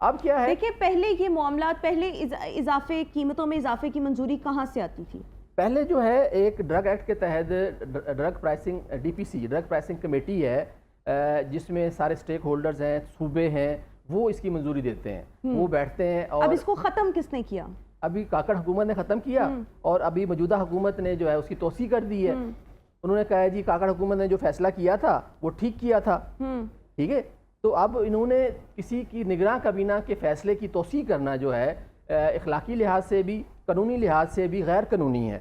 اب کیا ہے، دیکھیں پہلے یہ معاملات، پہلے اضافے قیمتوں میں اضافے کی منظوری کہاں سے آتی تھی؟ پہلے جو ہے ایک ڈرگ ایکٹ کے تحت drug pricing DPC drug pricing committee ہے، جس میں سارے سٹیک ہولڈرز ہیں، صوبے ہیں، وہ اس کی منظوری دیتے ہیں، وہ بیٹھتے ہیں. اور اب اس کو ختم کس نے کیا؟ ابھی کاکڑ حکومت نے ختم کیا، اور ابھی موجودہ حکومت نے جو ہے اس کی توسیع کر دی ہے. انہوں نے کہا ہے جی کاکڑ حکومت نے جو فیصلہ کیا تھا وہ ٹھیک کیا تھا، ٹھیک ہے. تو اب انہوں نے کسی کی نگراں کابینہ کے فیصلے کی توسیع کرنا جو ہے اخلاقی لحاظ سے بھی، قانونی لحاظ سے بھی غیر قانونی ہے.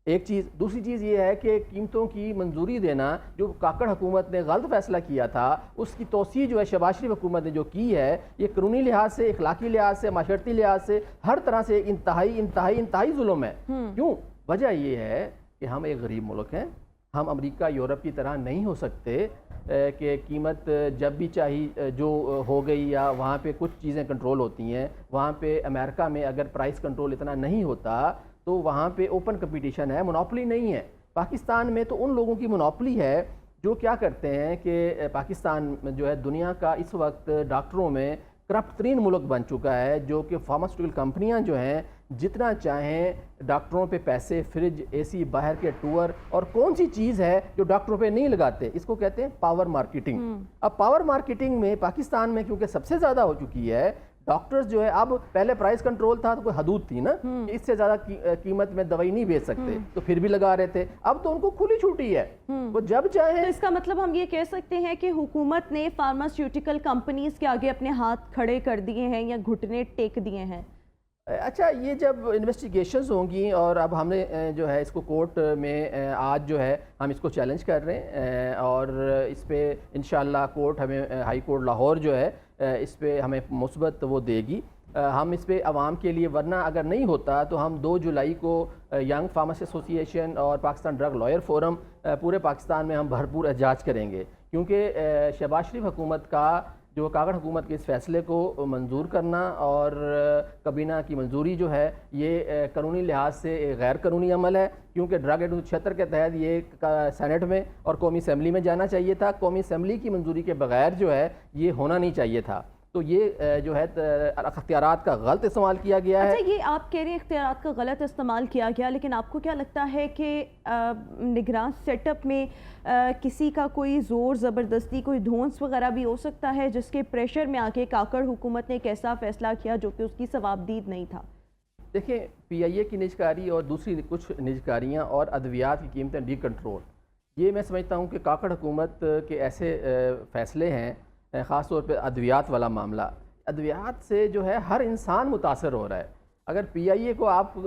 ایک چیز. دوسری چیز یہ ہے کہ قیمتوں کی منظوری دینا، جو کاکڑ حکومت نے غلط فیصلہ کیا تھا اس کی توسیع جو ہے شہباز شریف حکومت نے جو کی ہے، یہ قانونی لحاظ سے، اخلاقی لحاظ سے، معاشرتی لحاظ سے، ہر طرح سے انتہائی ظلم ہے. کیوں؟ وجہ یہ ہے کہ ہم ایک غریب ملک ہیں. ہم امریکہ یورپ کی طرح نہیں ہو سکتے کہ قیمت جب بھی چاہی جو ہو گئی، یا وہاں پہ کچھ چیزیں کنٹرول ہوتی ہیں. وہاں پہ امریکہ میں اگر پرائس کنٹرول اتنا نہیں ہوتا تو وہاں پہ اوپن کمپٹیشن ہے، مونوپلی نہیں ہے. پاکستان میں تو ان لوگوں کی مونوپلی ہے جو کیا کرتے ہیں کہ پاکستان جو ہے دنیا کا اس وقت ڈاکٹروں میں کرپٹ ترین ملک بن چکا ہے، جو کہ فارماسیوٹیکل کمپنیاں جو ہیں جتنا چاہیں ڈاکٹروں پہ پیسے، فریج، AC، باہر کے ٹور، اور کون سی چیز ہے جو ڈاکٹروں پہ نہیں لگاتے، اس کو کہتے ہیں پاور مارکیٹنگ. اب پاور مارکیٹنگ میں پاکستان میں کیونکہ سب سے زیادہ ہو چکی ہے، ڈاکٹرز جو ہے، اب پہلے پرائس کنٹرول تھا تو کوئی حدود تھی نا، اس سے زیادہ قیمت میں دوائی نہیں بیچ سکتے تو پھر بھی لگا رہے تھے. اب تو ان کو کھلی چھوٹی ہے، وہ جب چاہیں. تو اس کا مطلب ہم یہ کہہ سکتے ہیں کہ حکومت نے فارماسیوٹیکل کمپنیز کے آگے اپنے ہاتھ کھڑے کر دیے ہیں یا گھٹنے ٹیک دیے ہیں. اچھا، یہ جب انویسٹیگیشنز ہوں گی، اور اب ہم نے جو ہے اس کو کورٹ میں آج جو ہے ہم اس کو چیلنج کر رہے ہیں، اور اس پہ انشاءاللہ کورٹ ہمیں، ہائی کورٹ لاہور جو ہے اس پہ ہمیں مثبت وہ دے گی. ہم اس پہ عوام کے لیے، ورنہ اگر نہیں ہوتا تو ہم 2 جولائی کو ینگ فارمیسی ایسوسی ایشن اور پاکستان ڈرگ لائر فورم پورے پاکستان میں ہم بھرپور احتجاج کریں گے. کیونکہ شہباز شریف حکومت کا جو کاکڑ حکومت کے اس فیصلے کو منظور کرنا اور کابینہ کی منظوری جو ہے، یہ قانونی لحاظ سے غیر قانونی عمل ہے. کیونکہ ڈرگ ایکٹ 1976 کے تحت یہ سینٹ میں اور قومی اسمبلی میں جانا چاہیے تھا. قومی اسمبلی کی منظوری کے بغیر جو ہے یہ ہونا نہیں چاہیے تھا. تو یہ جو ہے اختیارات کا غلط استعمال کیا گیا ہے. اچھا، یہ آپ کہہ رہے ہیں اختیارات کا غلط استعمال کیا گیا، لیکن آپ کو کیا لگتا ہے کہ نگراں سیٹ اپ میں کسی کا کوئی زور زبردستی، کوئی دھونس وغیرہ بھی ہو سکتا ہے جس کے پریشر میں آ کے کاکڑ حکومت نے ایک ایسا فیصلہ کیا جو کہ اس کی ثوابدید نہیں تھا؟ دیکھیں، PIA کی نجکاری اور دوسری کچھ نجکاریاں اور ادویات کی قیمتیں ڈی کنٹرول، یہ میں سمجھتا ہوں کہ کاکڑ حکومت کے ایسے فیصلے ہیں، خاص طور پہ ادویات والا معاملہ. ادویات سے جو ہے ہر انسان متاثر ہو رہا ہے. اگر PIA کو آپ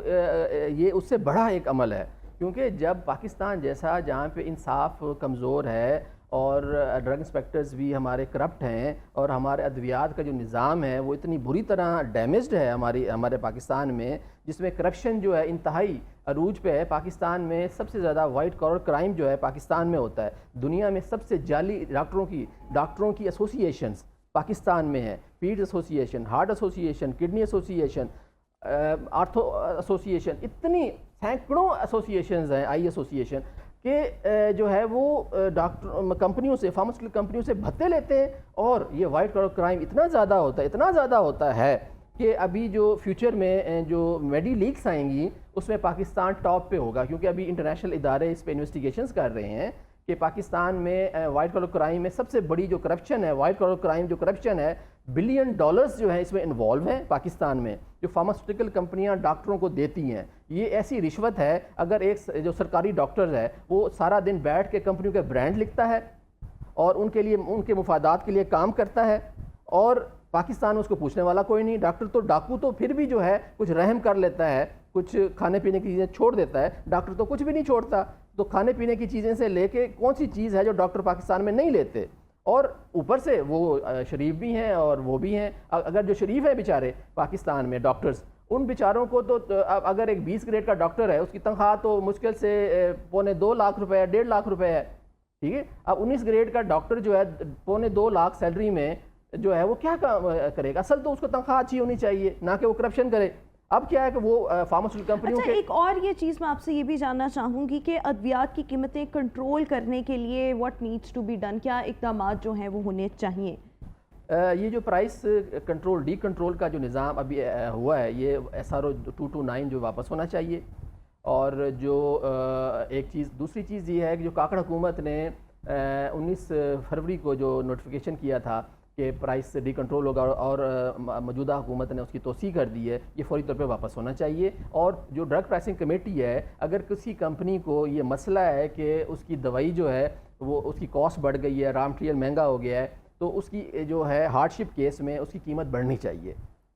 یہ اس سے بڑا ایک عمل ہے، کیونکہ جب پاکستان جیسا جہاں پہ انصاف کمزور ہے اور ڈرگ انسپیکٹرز بھی ہمارے کرپٹ ہیں، اور ہمارے ادویات کا جو نظام ہے وہ اتنی بری طرح ڈیمیجڈ ہے ہمارے پاکستان میں، جس میں کرپشن جو ہے انتہائی عروج پہ ہے. پاکستان میں سب سے زیادہ وائٹ کالر کرائم جو ہے پاکستان میں ہوتا ہے. دنیا میں سب سے جعلی ڈاکٹروں کی ایسوسی ایشنز پاکستان میں ہیں. پیڈ ایسوسی ایشن، ہارٹ ایسوسی ایشن، کڈنی ایسوسی ایشن، آرتھو ایسوسی ایشن، اتنی سینکڑوں ایسوسی ایشنز ہیں، آئی ایسوسی ایشن، کہ جو ہے وہ ڈاکٹر کمپنیوں سے، فارماسیوٹیکل کمپنیوں سے بھتے لیتے ہیں. اور یہ وائٹ کالر کرائم اتنا زیادہ ہوتا ہے کہ ابھی جو فیوچر میں جو میڈی لیکس آئیں گی اس میں پاکستان ٹاپ پہ ہوگا. کیونکہ ابھی انٹرنیشنل ادارے اس پہ انویسٹیگیشنز کر رہے ہیں کہ پاکستان میں وائٹ کالر کرائم میں سب سے بڑی جو کرپشن ہے، وائٹ کالر کرائم جو کرپشن ہے، $1 بلین جو ہیں اس میں انوالو ہیں پاکستان میں، جو فارماسیوٹیکل کمپنیاں ڈاکٹروں کو دیتی ہیں. یہ ایسی رشوت ہے، اگر ایک جو سرکاری ڈاکٹر ہے وہ سارا دن بیٹھ کے کمپنیوں کے برانڈ لکھتا ہے اور ان کے مفادات کے لیے کام کرتا ہے، اور پاکستان میں اس کو پوچھنے والا کوئی نہیں. ڈاکٹر تو ڈاکو تو پھر بھی جو ہے کچھ رحم کر لیتا ہے، کچھ کھانے پینے کی چیزیں چھوڑ دیتا ہے. ڈاکٹر تو کچھ بھی نہیں چھوڑتا. تو کھانے پینے کی چیزیں سے لے کے کون سی چیز ہے جو ڈاکٹر پاکستان میں نہیں لیتے؟ اور اوپر سے وہ شریف بھی ہیں اور وہ بھی ہیں. اگر جو شریف ہے بیچارے پاکستان میں ڈاکٹرز، ان بیچاروں کو تو اگر ایک 20 گریڈ کا ڈاکٹر ہے اس کی تنخواہ تو مشکل سے $2.25 لاکھ ہے، 1.5 لاکھ ہے، ٹھیک ہے. اب 19 گریڈ کا ڈاکٹر جو ہے 2.25 لاکھ سیلری میں جو ہے وہ کیا کرے گا؟ اصل تو اس کو تنخواہ اچھی ہونی چاہیے، نہ کہ وہ کرپشن کرے. اب کیا ہے کہ وہ فارماسیوٹیکل کمپنیوں کے... ایک اور یہ چیز میں آپ سے یہ بھی جاننا چاہوں گی کہ ادویات کی قیمتیں کنٹرول کرنے کے لیے what needs to be done، کیا اقدامات جو ہیں وہ ہونے چاہیے؟ یہ جو پرائس کنٹرول ڈی کنٹرول کا جو نظام ابھی ہوا ہے، یہ SRO 229 جو واپس ہونا چاہیے. اور جو ایک چیز دوسری چیز یہ ہے کہ جو کاکڑ حکومت نے 19 فروری کو جو نوٹیفیکیشن کیا تھا کہ پرائس ڈی کنٹرول ہوگا اور موجودہ حکومت نے اس کی توسیع کر دی ہے، یہ فوری طور پہ واپس ہونا چاہیے. اور جو ڈرگ پرائسنگ کمیٹی ہے، اگر کسی کمپنی کو یہ مسئلہ ہے کہ اس کی دوائی جو ہے وہ اس کی کاسٹ بڑھ گئی ہے، را مٹیریل مہنگا ہو گیا ہے، تو اس کی جو ہے ہارڈ شپ کیس میں اس کی قیمت بڑھنی چاہیے.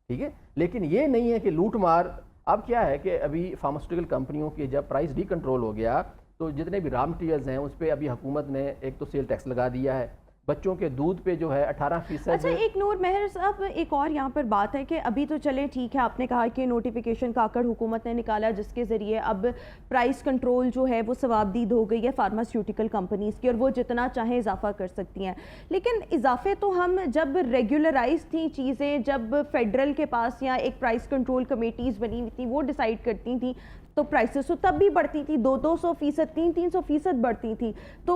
ٹھیک ہے، لیکن یہ نہیں ہے کہ لوٹ مار. اب کیا ہے کہ ابھی فارماسیوٹیکل کمپنیوں کے جب پرائس ڈی کنٹرول ہو گیا تو جتنے بھی را مٹیریلز ہیں اس پہ ابھی حکومت نے ایک تو سیل ٹیکس لگا دیا ہے. بچوں کے دودھ پہ جو ہے 18%. اچھا ایک نور مہر صاحب، ایک اور یہاں پر بات ہے کہ ابھی تو چلیں ٹھیک ہے، آپ نے کہا کہ نوٹیفیکیشن کاکڑ حکومت نے نکالا جس کے ذریعے اب پرائس کنٹرول جو ہے وہ ثوابدید ہو گئی ہے فارماسیوٹیکل کمپنیز کی، اور وہ جتنا چاہیں اضافہ کر سکتی ہیں. لیکن اضافے تو ہم جب ریگولرائز تھیں چیزیں، جب فیڈرل کے پاس یا ایک پرائس کنٹرول کمیٹیز بنی ہوئی تھیں وہ ڈیسائیڈ کرتی تھیں تو پرائسز تو تب بھی بڑھتی تھی، 200%، 300% بڑھتی تھی. تو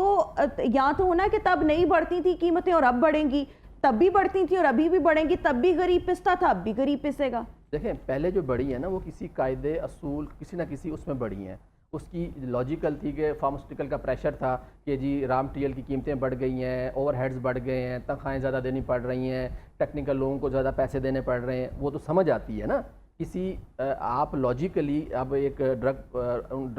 یا تو ہونا کہ تب نہیں بڑھتی تھی قیمتیں اور اب بڑھیں گی، تب بھی بڑھتی تھی اور ابھی بھی بڑھیں گی، تب بھی غریب پستا تھا اب بھی غریب پسے گا. دیکھیں پہلے جو بڑھی ہے نا وہ کسی قاعدے اصول کسی نہ کسی اس میں بڑھی ہیں. اس کی لاجیکل تھی کہ فارماسیوٹیکل کا پریشر تھا کہ جی را مٹیریل کی قیمتیں بڑھ گئی ہیں، اوور ہیڈز بڑھ گئے ہیں، تنخواہیں زیادہ دینی پڑ رہی ہیں، ٹیکنیکل لوگوں کو زیادہ پیسے دینے پڑ رہے ہیں. وہ تو سمجھ آتی ہے نا کسی آپ لاجیکلی. اب ایک ڈرگ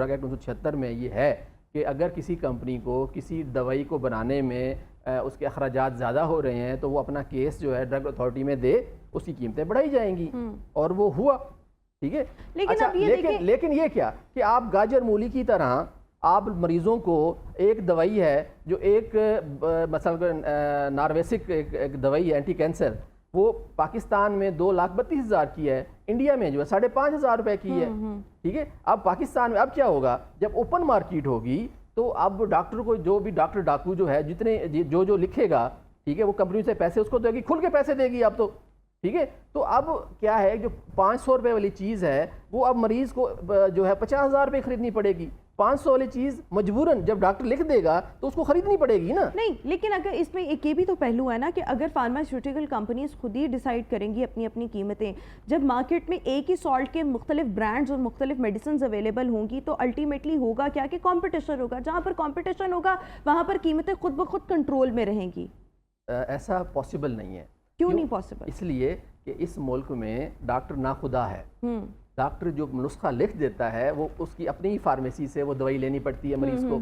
ایکٹ 1976 میں یہ ہے کہ اگر کسی کمپنی کو کسی دوائی کو بنانے میں اس کے اخراجات زیادہ ہو رہے ہیں تو وہ اپنا کیس جو ہے ڈرگ اتھارٹی میں دے، اس کی قیمتیں بڑھائی جائیں گی. اور وہ ہوا. ٹھیک ہے، لیکن یہ کیا کہ آپ گاجر مولی کی طرح آپ مریضوں کو ایک دوائی ہے جو ایک مثلا نارویسک ایک دوائی ہے اینٹی کینسر، وہ پاکستان میں 2,32,000 کی ہے، انڈیا میں جو ہے 5,500 روپے کی ہے. ٹھیک ہے، اب پاکستان میں اب کیا ہوگا جب اوپن مارکیٹ ہوگی تو اب ڈاکٹر کو جو بھی ڈاکٹر ڈاکو جو ہے جتنے جو لکھے گا، ٹھیک ہے، وہ کمپنی سے پیسے اس کو دے گی، کھل کے پیسے دے گی اب تو. ٹھیک ہے، تو اب کیا ہے جو 500 روپے والی چیز ہے وہ اب مریض کو جو ہے 50,000 روپے خریدنی پڑے گی. 500 والی چیز مجبوراً جب ڈاکٹر لکھ دے گا تو اس کو خریدنی پڑے گی نا. نہیں، لیکن اگر اس میں ایک یہ بھی تو پہلو ہے نا کہ اگر فارماسیوٹیکل کمپنیز خود ہی ڈیسائیڈ کریں گی اپنی قیمتیں، جب مارکیٹ میں ایک ہی سالٹ کے مختلف برانڈز اور مختلف میڈیسنز اویلیبل ہوں گی تو الٹیمیٹلی ہوگا کیا کہ کمپٹیشن ہوگا. جہاں پر کمپٹیشن ہوگا وہاں پر قیمتیں خود بخود کنٹرول میں رہیں گی. ایسا پاسبل نہیں ہے. کیوں نہیں پاسبل؟ اس لیے کہ اس ملک میں ڈاکٹر ناخدا ہے. ڈاکٹر جو نسخہ لکھ دیتا ہے وہ اس کی اپنی ہی فارمیسی سے وہ دوائی لینی پڑتی ہے مریض کو.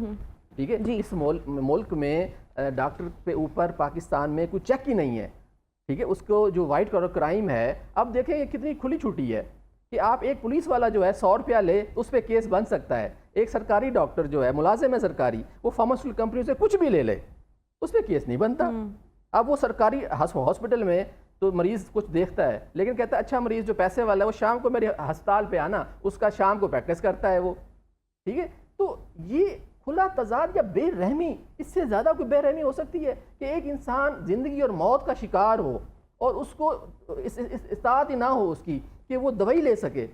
ٹھیک ہے، اس ملک میں ڈاکٹر پہ اوپر پاکستان میں کوئی چیک ہی نہیں ہے. ٹھیک ہے، اس کو جو وائٹ کالر کرائم ہے، اب دیکھیں یہ کتنی کھلی چھوٹی ہے کہ آپ ایک پولیس والا جو ہے 100 روپیہ لے اس پہ کیس بن سکتا ہے. ایک سرکاری ڈاکٹر جو ہے ملازم ہے سرکاری، وہ فارماسیوٹیکل کمپنی سے کچھ بھی لے لے اس پہ کیس نہیں بنتا. اب وہ سرکاری ہاسپٹل میں تو مریض کچھ دیکھتا ہے لیکن کہتا ہے اچھا مریض جو پیسے والا ہے وہ شام کو میرے ہسپتال پہ آنا، اس کا شام کو پریکٹس کرتا ہے وہ. ٹھیک ہے، تو یہ کھلا تضاد یا بے رحمی، اس سے زیادہ کوئی بے رحمی ہو سکتی ہے کہ ایک انسان زندگی اور موت کا شکار ہو اور اس کو استطاعت ہی نہ ہو اس کی کہ وہ دوائی لے سکے.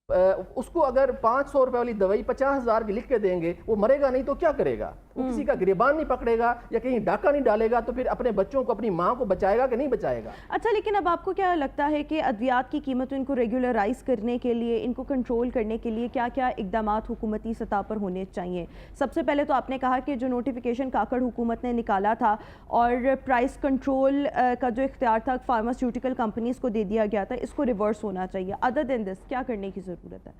اس کو اگر 500 روپے والی دوائی 50,000 کی لکھ کے دیں گے، وہ مرے گا نہیں تو کیا کرے گا؟ وہ کسی کا گریبان نہیں پکڑے گا یا کہیں ڈاکہ نہیں ڈالے گا، تو پھر اپنے بچوں کو اپنی ماں کو بچائے گا کہ نہیں بچائے گا؟ اچھا، لیکن اب آپ کو کیا لگتا ہے کہ ادویات کی قیمتوں ان کو ریگولرائز کرنے کے لیے، ان کو کنٹرول کرنے کے لیے کیا کیا اقدامات حکومتی سطح پر ہونے چاہیے؟ سب سے پہلے تو آپ نے کہا کہ جو نوٹیفیکیشن کاکڑ حکومت نے نکالا تھا اور پرائس کنٹرول کا جو اختیار تھا فارماسیوٹیکل کمپنیز کو دے دیا گیا تھا، اس کو ریورس ہونا چاہیے. ادر دین دس کیا کرنے کی ضرورت ہے؟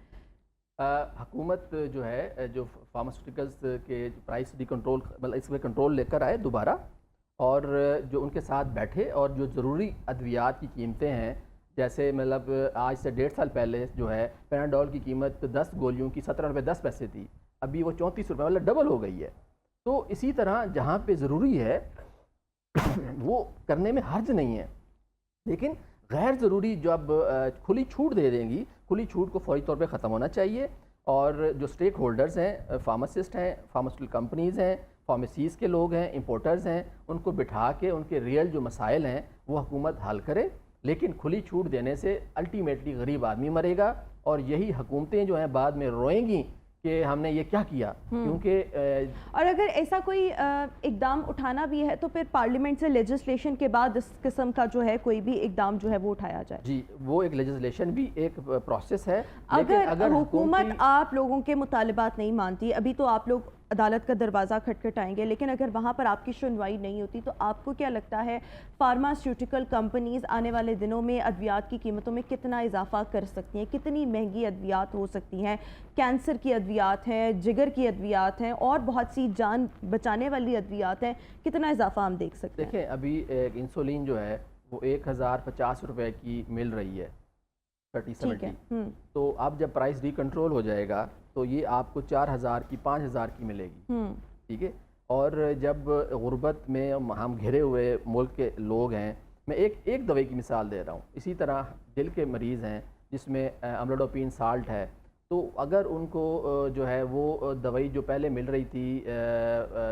حکومت جو ہے جو فارماسیوٹیکلز کے پرائس ڈی کنٹرول مطلب اس میں کنٹرول لے کر آئے دوبارہ، اور جو ان کے ساتھ بیٹھے اور جو ضروری ادویات کی قیمتیں ہیں، جیسے مطلب آج سے 1.5 سال پہلے جو ہے پیناڈول کی قیمت 10 گولیوں کی 17 روپے 10 پیسے تھی، ابھی وہ 34 روپے مطلب ڈبل ہو گئی ہے. تو اسی طرح جہاں پہ ضروری ہے وہ کرنے میں حرج نہیں ہے، لیکن غیر ضروری جو اب کھلی چھوٹ دے دیں گی، کھلی چھوٹ کو فوری طور پہ ختم ہونا چاہیے. اور جو سٹیک ہولڈرز ہیں، فارماسسٹ ہیں، فارماسیوٹیکل کمپنیز ہیں، فارمیسیز کے لوگ ہیں، امپورٹرز ہیں، ان کو بٹھا کے ان کے ریئل جو مسائل ہیں وہ حکومت حل کرے. لیکن کھلی چھوٹ دینے سے الٹیمیٹلی غریب آدمی مرے گا، اور یہی حکومتیں جو ہیں بعد میں روئیں گی کہ ہم نے یہ کیا کیا، کیونکہ اور اگر ایسا کوئی اقدام اٹھانا بھی ہے تو پھر پارلیمنٹ سے لیجسلیشن کے بعد اس قسم کا جو ہے کوئی بھی اقدام جو ہے وہ اٹھایا جائے. جی وہ ایک لیجسلیشن بھی ایک پروسیس ہے. اگر حکومت آپ لوگوں کے مطالبات نہیں مانتی، ابھی تو آپ لوگ عدالت کا دروازہ کھٹکھٹائیں گے، لیکن اگر وہاں پر آپ کی سنوائی نہیں ہوتی تو آپ کو کیا لگتا ہے فارماسیوٹیکل کمپنیز آنے والے دنوں میں ادویات کی قیمتوں میں کتنا اضافہ کر سکتی ہیں؟ کتنی مہنگی ادویات ہو سکتی ہیں؟ کینسر کی ادویات ہیں، جگر کی ادویات ہیں، اور بہت سی جان بچانے والی ادویات ہیں، کتنا اضافہ ہم دیکھ سکتے ہیں؟ دیکھیں ابھی انسولین جو ہے وہ 1050 روپے کی مل رہی ہے 30-70. تو اب جب پرائس ری کنٹرول ہو جائے گا تو یہ آپ کو 4000 کی 5000 کی ملے گی. ٹھیک ہے. اور جب غربت میں ہم گھرے ہوئے ملک کے لوگ ہیں، میں ایک دوائی کی مثال دے رہا ہوں. اسی طرح دل کے مریض ہیں جس میں املوڈوپین سالٹ ہے، تو اگر ان کو جو ہے وہ دوائی جو پہلے مل رہی تھی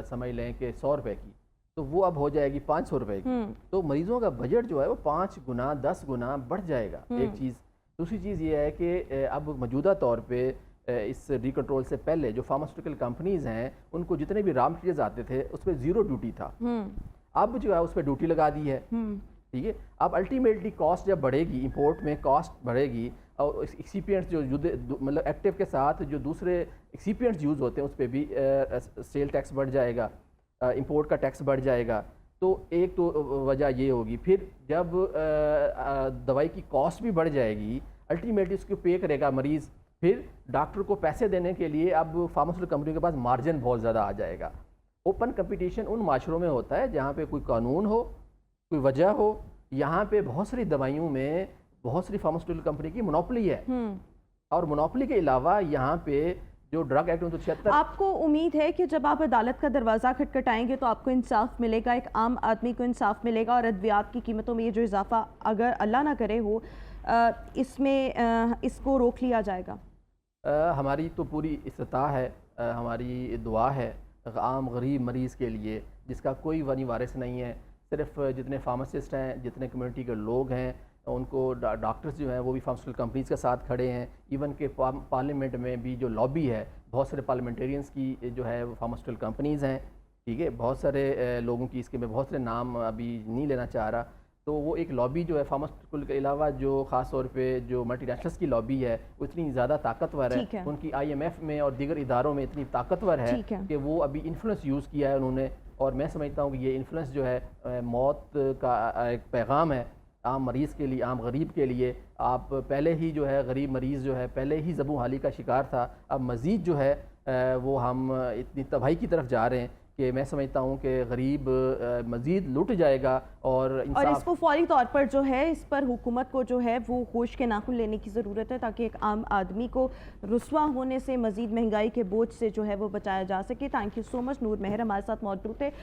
سمجھ لیں کہ 100 روپے کی، تو وہ اب ہو جائے گی 500 روپے کی. تو مریضوں کا بجٹ جو ہے وہ 5 گنا 10 گنا بڑھ جائے گا. ایک چیز. دوسری چیز یہ ہے کہ اب موجودہ طور پہ اس ری کنٹرول سے پہلے جو فارماسیوٹیکل کمپنیز ہیں ان کو جتنے بھی را مٹیریلز آتے تھے اس پہ 0 ڈیوٹی تھا. اب جو ہے اس پہ ڈیوٹی لگا دی ہے. ٹھیک ہے. اب الٹیمیٹلی کاسٹ جب بڑھے گی، امپورٹ میں کاسٹ بڑھے گی، اور ایکسیپینٹس جو مطلب ایکٹیو کے ساتھ جو دوسرے ایکسیپینٹس یوز ہوتے ہیں اس پہ بھی سیل ٹیکس بڑھ جائے گا، امپورٹ کا ٹیکس بڑھ جائے گا. تو ایک تو وجہ یہ ہوگی. پھر جب دوائی کی کاسٹ بھی بڑھ جائے گی، الٹیمیٹلی اس کو پے کرے گا مریض. پھر ڈاکٹر کو پیسے دینے کے لیے اب فارماسیوٹیکل کمپنیوں کے پاس مارجن بہت زیادہ آ جائے گا. اوپن کمپٹیشن ان معاشروں میں ہوتا ہے جہاں پہ کوئی قانون ہو، کوئی وجہ ہو. یہاں پہ بہت ساری دوائیوں میں بہت ساری فارماسیوٹیکل کمپنی کی مونوپلی ہے، اور مونوپلی کے علاوہ یہاں پہ جو ڈرگ ایکٹ 1976. آپ کو امید ہے کہ جب آپ عدالت کا دروازہ کھٹکھٹائیں گے تو آپ کو انصاف ملے گا، ایک عام آدمی کو انصاف ملے گا، اور ادویات کی قیمتوں میں یہ جو اضافہ اگر اللہ نہ کرے ہو اس میں اس کو روک لیا جائے گا؟ ہماری تو پوری استطاع ہے، ہماری دعا ہے عام غریب مریض کے لیے جس کا کوئی ونی وارث نہیں ہے. صرف جتنے فارماسسٹ ہیں، جتنے کمیونٹی کے لوگ ہیں، ان کو ڈاکٹرز جو ہیں وہ بھی فارماسیوٹیکل کمپنیز کے ساتھ کھڑے ہیں. ایون کہ پارلیمنٹ میں بھی جو لابی ہے، بہت سارے پارلیمنٹیرینز کی جو ہے وہ فارماسیوٹیکل کمپنیز ہیں. ٹھیک ہے. بہت سارے لوگوں کی، اس کے میں بہت سارے نام ابھی نہیں لینا چاہ رہا. تو وہ ایک لابی جو ہے فارماسیوٹیکل کے علاوہ جو خاص طور پہ جو ملٹی نیشنلز کی لابی ہے وہ اتنی زیادہ طاقتور ہے. ان کی IMF میں اور دیگر اداروں میں اتنی طاقتور ہے کہ وہ ابھی انفلوئنس یوز کیا ہے انہوں نے. اور میں سمجھتا ہوں کہ یہ انفلوئنس جو ہے موت کا ایک پیغام ہے عام مریض کے لیے، عام غریب کے لیے. آپ پہلے ہی جو ہے غریب مریض جو ہے پہلے ہی ذبح حالی کا شکار تھا. اب مزید جو ہے وہ ہم اتنی تباہی کی طرف جا رہے ہیں کہ میں سمجھتا ہوں کہ غریب مزید لٹ جائے گا. اور اس کو فوری طور پر جو ہے اس پر حکومت کو جو ہے وہ ہوش کے ناخن لینے کی ضرورت ہے تاکہ ایک عام آدمی کو رسوا ہونے سے، مزید مہنگائی کے بوجھ سے جو ہے وہ بچایا جا سکے. تھینک یو سو مچ. نور مہر ہمارے ساتھ موجود تھے.